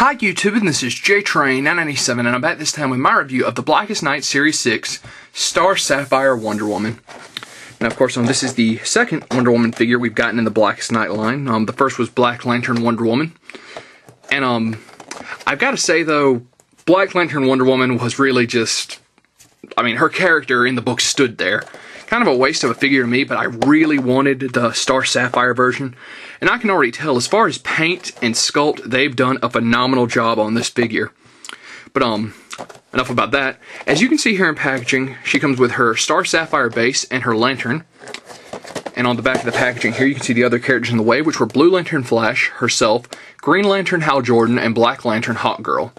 Hi YouTube, and this is JTrain997, and I'm back this time with my review of the Blackest Night Series 6 Star Sapphire Wonder Woman. And of course, this is the second Wonder Woman figure we've gotten in the Blackest Night line. The first was Black Lantern Wonder Woman. And I've got to say though, Black Lantern Wonder Woman was really just, her character in the book stood there. Kind of a waste of a figure to me, but I really wanted the Star Sapphire version. And I can already tell, as far as paint and sculpt, they've done a phenomenal job on this figure. But enough about that. As you can see here in packaging, she comes with her Star Sapphire base and her lantern. And on the back of the packaging here, you can see the other characters in the wave, which were Blue Lantern Flash, herself, Green Lantern Hal Jordan, and Black Lantern Hawkgirl.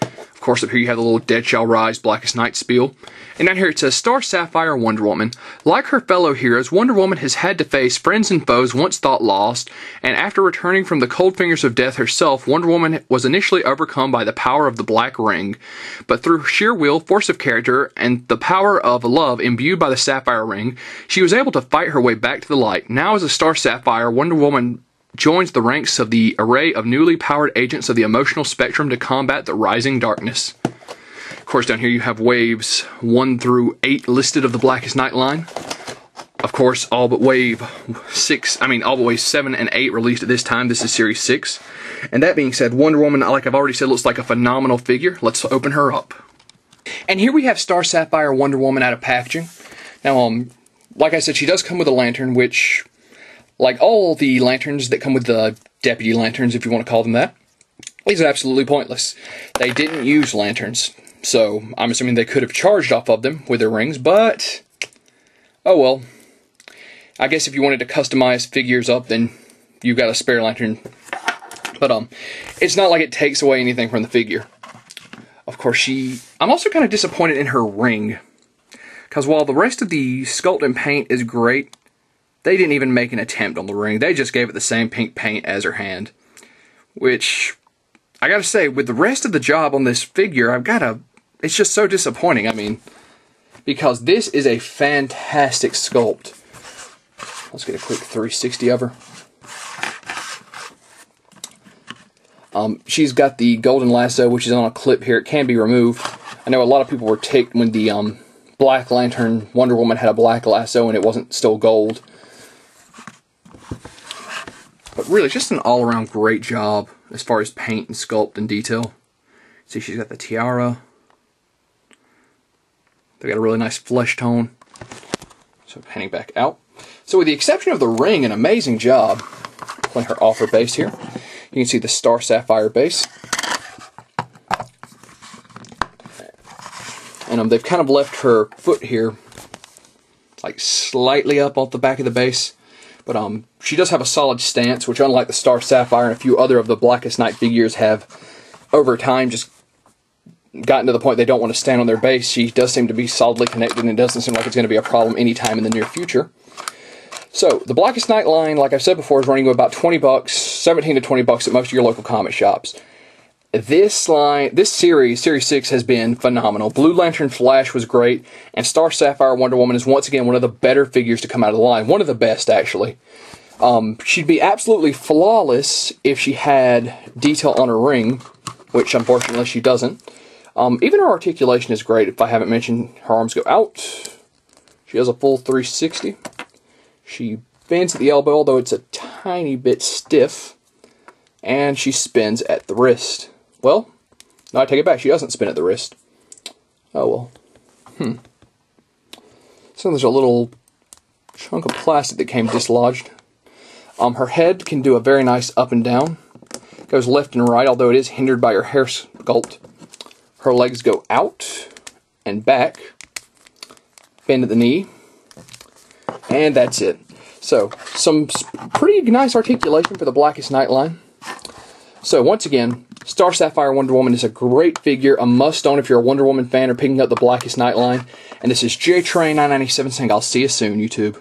Of course, up here you have the little Dead Shall Rise Blackest Night spiel. And down here it says, Star Sapphire Wonder Woman. Like her fellow heroes, Wonder Woman has had to face friends and foes once thought lost, and after returning from the cold fingers of death herself, Wonder Woman was initially overcome by the power of the Black Ring. But through sheer will, force of character, and the power of love imbued by the Sapphire Ring, she was able to fight her way back to the light. Now as a Star Sapphire, Wonder Woman joins the ranks of the array of newly powered agents of the emotional spectrum to combat the rising darkness. Of course, down here you have waves 1 through 8 listed of the Blackest Night line. Of course, all but wave 7 and 8 released at this time. This is Series 6. And that being said, Wonder Woman, like I've already said, looks like a phenomenal figure. Let's open her up. And here we have Star Sapphire Wonder Woman out of packaging. Now, like I said, she does come with a lantern, which, like all the lanterns that come with the deputy lanterns, if you want to call them that, is absolutely pointless. They didn't use lanterns, so I'm assuming they could have charged off of them with their rings, but oh well. I guess if you wanted to customize figures up, then you got a spare lantern. But it's not like it takes away anything from the figure. Of course, I'm also kind of disappointed in her ring, because while the rest of the sculpt and paint is great, they didn't even make an attempt on the ring. They just gave it the same pink paint as her hand, which, I gotta say, with the rest of the job on this figure, it's just so disappointing. Because this is a fantastic sculpt. Let's get a quick 360 of her. She's got the golden lasso, which is on a clip here. It can be removed. I know a lot of people were ticked when the Black Lantern Wonder Woman had a black lasso and it wasn't still gold. But really, just an all-around great job as far as paint and sculpt and detail. See, she's got the tiara. They got a really nice flesh tone. So panning back out. So with the exception of the ring, an amazing job. Pulling her off her base here. You can see the Star Sapphire base. And they've kind of left her foot here, like slightly up off the back of the base. But she does have a solid stance, which unlike the Star Sapphire and a few other of the Blackest Night figures have, over time, just gotten to the point they don't want to stand on their base. She does seem to be solidly connected, and it doesn't seem like it's going to be a problem anytime in the near future. So, the Blackest Night line, like I've said before, is running about $20, 17 to $20 at most of your local comic shops. This series, Series 6, has been phenomenal. Blue Lantern Flash was great, and Star Sapphire Wonder Woman is once again one of the better figures to come out of the line. One of the best, actually. She'd be absolutely flawless if she had detail on her ring, which unfortunately she doesn't. Even her articulation is great. If I haven't mentioned, her arms go out. She has a full 360. She bends at the elbow, although it's a tiny bit stiff. And she spins at the wrist. Well, no, I take it back. She doesn't spin at the wrist. Oh, well. So there's a little chunk of plastic that came dislodged. Her head can do a very nice up and down. Goes left and right, although it is hindered by her hair sculpt. Her legs go out and back. Bend at the knee. And that's it. So, some pretty nice articulation for the Blackest Night line. So, once again, Star Sapphire Wonder Woman is a great figure, a must-own if you're a Wonder Woman fan or picking up the Blackest Night line. And this is JTrain997 saying I'll see you soon, YouTube.